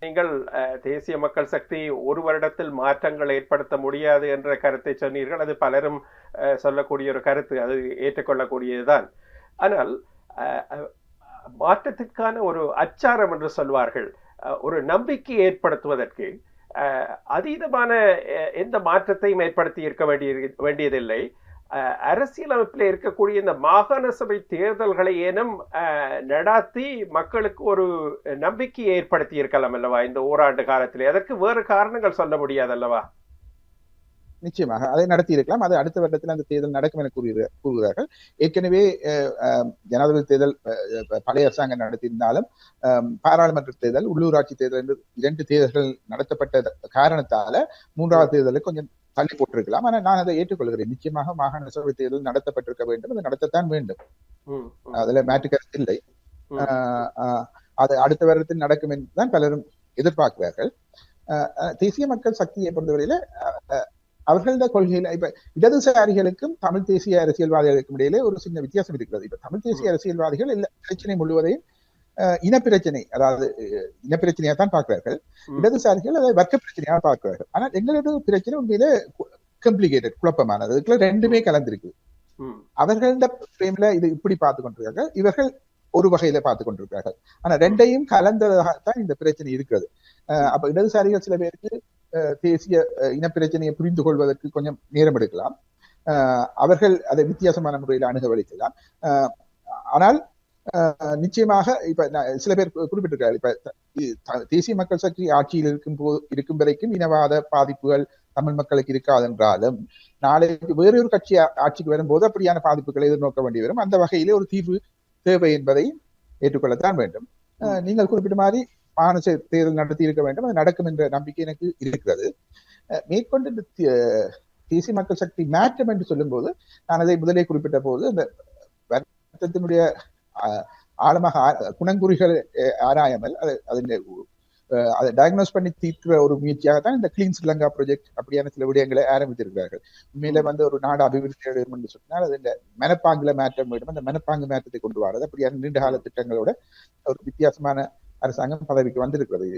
நீங்கள் தேசிய மக்கள் சக்தி ஒரு வருடத்தில் மாற்றங்கள் ஏற்படுத்த முடியாது என்ற கருத்தை சொன்னீர்கள். அது பலரும் சொல்லக்கூடிய ஒரு கருத்து, அது ஏற்றுக்கொள்ளக்கூடியதுதான். ஆனால் மாற்றத்திற்கான ஒரு அச்சாரம் என்று சொல்வார்கள். ஒரு நம்பிக்கை ஏற்படுத்துவதற்கு அதீதமான எந்த மாற்றத்தையும் ஏற்படுத்தி இருக்க வேண்டியதில்லை. அரசியலமைப்பில் இருக்கக்கூடிய இந்த மாகாண சபை தேர்தல்களை ஏனும் நடாத்தி மக்களுக்கு ஒரு நம்பிக்கையை ஏற்படுத்தி இருக்கலாம் அல்லவா இந்த ஓராண்டு காலத்தில்? அதற்கு வேறு காரணங்கள் சொல்ல முடியாது அல்லவா? நிச்சயமாக அதை நடத்தி இருக்கலாம். அது அடுத்த வருடத்தில் அந்த தேர்தல் நடக்கும் என கூறுகிறார்கள். ஏற்கனவே ஜனாதிபதி தேர்தல் பழைய அரசாங்கம் நடத்தியிருந்தாலும் பாராளுமன்ற தேர்தல், உள்ளூராட்சி தேர்தல் என்று 2 தேர்தல்கள் நடத்தப்பட்ட காரணத்தால 3வது தேர்தலுக்கு கொஞ்சம் தள்ளி போட்டிருக்கலாம். ஆனால் நான் அதை ஏற்றுக்கொள்கிறேன். நிச்சயமாக மாகாண சபை தேர்தல் நடத்தப்பட்டிருக்க வேண்டும், அது நடத்தத்தான் வேண்டும், அதுல மாற்று கருத்து இல்லை. அது அடுத்த வருடத்தில் நடக்கும் என்றுதான் பலரும் எதிர்பார்க்கிறார்கள். தேசிய மக்கள் சக்தியை பொறுத்தவரையில அவர்களோட கொள்கையில இப்ப இடதுசாரிகளுக்கும் தமிழ் தேசிய அரசியல்வாதிகளுக்கும் இடையிலே ஒரு சின்ன வித்தியாசம் இருக்கிறது. இப்ப தமிழ் தேசிய அரசியல்வாதிகள் எல்லா பிரச்சனை முழுவதையும் இனப்பிரச்சனை, அதாவது இனப்பிரச்சனையா தான் பார்க்கிறார்கள். இடதுசாரிகள் அதை வர்க்க பிரச்சனையாக பார்க்கிறார்கள். ஆனால் எங்களோட பிரச்சனை உண்மையிலே காம்ப்ளிகேட்டட், குழப்பமானது. இதுக்குள்ள ரெண்டுமே கலந்திருக்கு. அவர்களோட பிரேம்ல இது இப்படி பார்த்து கொண்டிருக்கார்கள், இவர்கள் ஒரு வகையில பார்த்து கொண்டிருக்கிறார்கள். ஆனா ரெண்டையும் கலந்ததாகத்தான் இந்த பிரச்சனை இருக்கிறது. அப்ப இடதுசாரிகள் சில பேருக்கு தேசிய இனப்பிரச்சனையை புரிந்து கொள்வதற்கு கொஞ்சம் நேரம் எடுக்கலாம். அவர்கள் அதை வித்தியாசமான முறையில் அணுகவழிக்கலாம். ஆனால் நிச்சயமாக இப்ப சில பேர் குறிப்பிட்டிருக்கிறார்கள், இப்ப தேசிய மக்கள் சக்தி ஆட்சியில் இருக்கும் வரைக்கும் இனவாத பாதிப்புகள் தமிழ் மக்களுக்கு இருக்காது என்றாலும் நாளைக்கு வேறொரு கட்சி ஆட்சிக்கு வரும்போது அப்படியான பாதிப்புகளை எதிர்நோக்க வேண்டி வரும். அந்த வகையிலே ஒரு தீர்வு தேவை என்பதை ஏற்றுக்கொள்ளத்தான் வேண்டும். நீங்கள் குறிப்பிட்ட மாதிரி மாகாண தேர்தல் நடத்தி இருக்க வேண்டும், அது நடக்கும் என்ற நம்பிக்கை எனக்கு இருக்கிறது. மேற்கொண்டு தேசிய மக்கள் சக்தி மாற்றம் என்று சொல்லும் போது நான் அதை முதலே குறிப்பிட்ட போது அந்த வருத்தத்தினுடைய ஆழமாக குணங்குறிகள் ஆராயாமல் அதை டயக்னோஸ் பண்ணி தீர்க்கிற ஒரு முயற்சியாக தான் இந்த கிளீன் ஸ்ரீலங்கா ப்ராஜெக்ட் அப்படியான சில விடயங்களை ஆரம்பித்திருக்கிறார்கள். உண்மையில ஒரு நாடு அபிவிருத்தி அடையும் என்று சொன்னால் அது இந்த மனப்பாங்குல மாற்றம் வேண்டும், அந்த மனப்பாங்கு மாற்றத்தை கொண்டு வரது அப்படியான நீண்ட கால திட்டங்களோட ஒரு வித்தியாசமான அரசாங்கம் பதவிக்கு வந்திருக்கிறது.